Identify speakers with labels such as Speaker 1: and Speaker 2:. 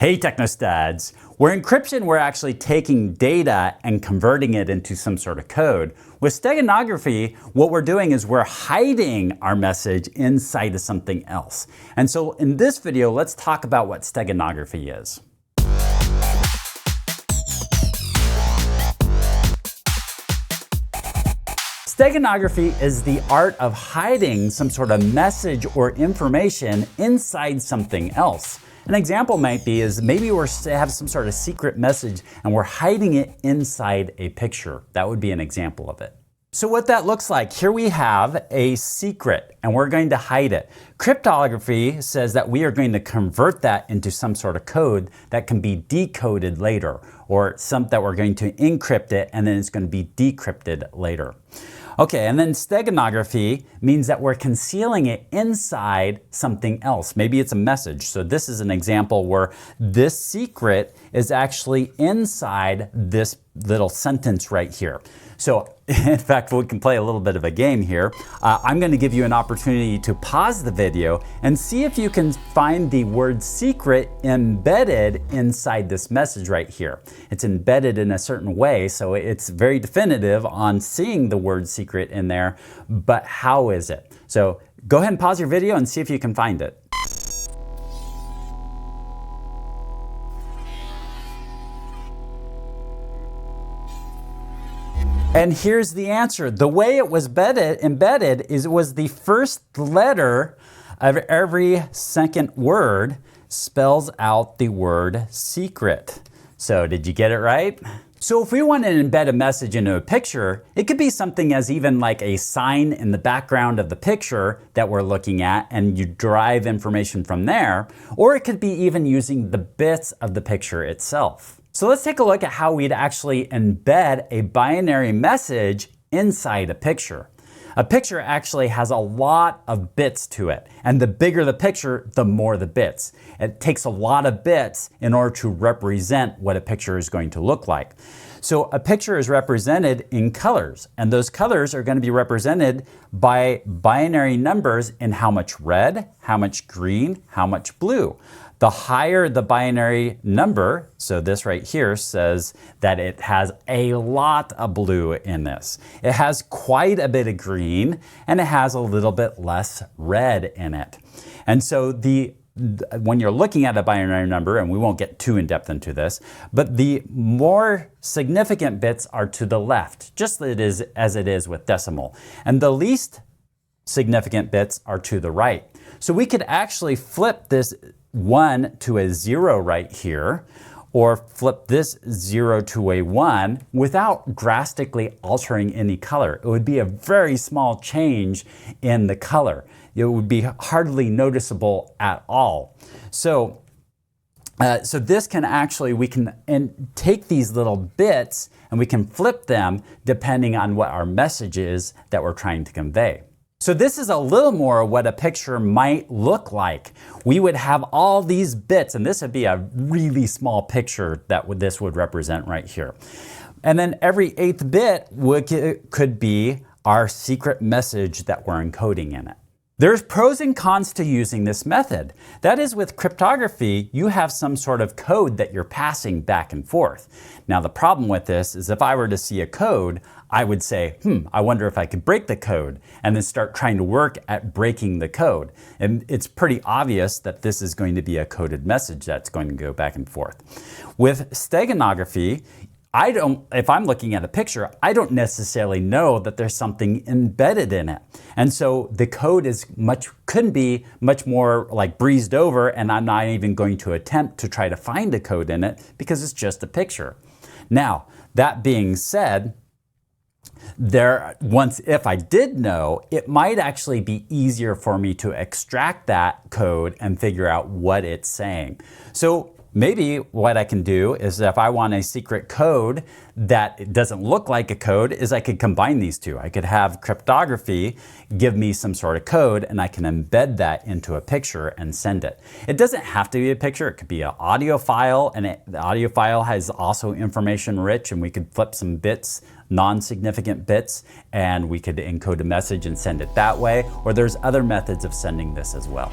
Speaker 1: Hey Technostads! Where encryption, we're actually taking data and converting it into some sort of code. With steganography, what we're doing is we're hiding our message inside of something else. And so in this video, let's talk about what steganography is. Steganography is the art of hiding some sort of message or information inside something else. An example might be maybe we have some sort of secret message and we're hiding it inside a picture. That would be an example of it. So what that looks like, here we have a secret and we're going to hide it. Cryptography says that we are going to convert that into some sort of code that can be decoded later, or that we're going to encrypt it and then it's going to be decrypted later. Okay, and then steganography means that we're concealing it inside something else. Maybe it's a message. So this is an example where this secret is actually inside this little sentence right here. So in fact, we can play a little bit of a game here. I'm going to give you an opportunity to pause the video and see if you can find the word secret embedded inside this message right here. It's embedded in a certain way, so it's very definitive on seeing the word secret in there, but how is it? So go ahead and pause your video and see if you can find it. And here's the answer. The way it was embedded is it was the first letter of every second word spells out the word secret. So did you get it right? So if we want to embed a message into a picture, it could be something as even like a sign in the background of the picture that we're looking at and you derive information from there, or it could be even using the bits of the picture itself. So let's take a look at how we'd actually embed a binary message inside a picture. A picture actually has a lot of bits to it, and the bigger the picture, the more the bits. It takes a lot of bits in order to represent what a picture is going to look like. So a picture is represented in colors, and those colors are going to be represented by binary numbers in how much red, how much green, how much blue. The higher the binary number, so this right here says that it has a lot of blue in this. It has quite a bit of green and it has a little bit less red in it. And so when you're looking at a binary number, and we won't get too in depth into this, but the more significant bits are to the left, just as it is with decimal. And the least significant bits are to the right. So we could actually flip this 1 to a 0 right here, or flip this 0 to a 1 without drastically altering any color. It would be a very small change in the color. It would be hardly noticeable at all. So this can actually, we can take these little bits and we can flip them depending on what our message is that we're trying to convey. So this is a little more what a picture might look like. We would have all these bits, and this would be a really small picture that this would represent right here. And then every 8th bit could be our secret message that we're encoding in it. There's pros and cons to using this method. That is, with cryptography, you have some sort of code that you're passing back and forth. Now the problem with this is if I were to see a code, I would say, I wonder if I could break the code, and then start trying to work at breaking the code. And it's pretty obvious that this is going to be a coded message that's going to go back and forth. With steganography, if I'm looking at a picture, I don't necessarily know that there's something embedded in it. And so the code could be much more like breezed over, and I'm not even going to attempt to try to find a code in it because it's just a picture. Now, that being said, if I did know, it might actually be easier for me to extract that code and figure out what it's saying. So maybe what I can do is, if I want a secret code that doesn't look like a code, is I could combine these two. I could have cryptography give me some sort of code and I can embed that into a picture and send it. It doesn't have to be a picture, it could be an audio file, and the audio file has also information rich, and we could flip some bits, non-significant bits, and we could encode a message and send it that way, or there's other methods of sending this as well.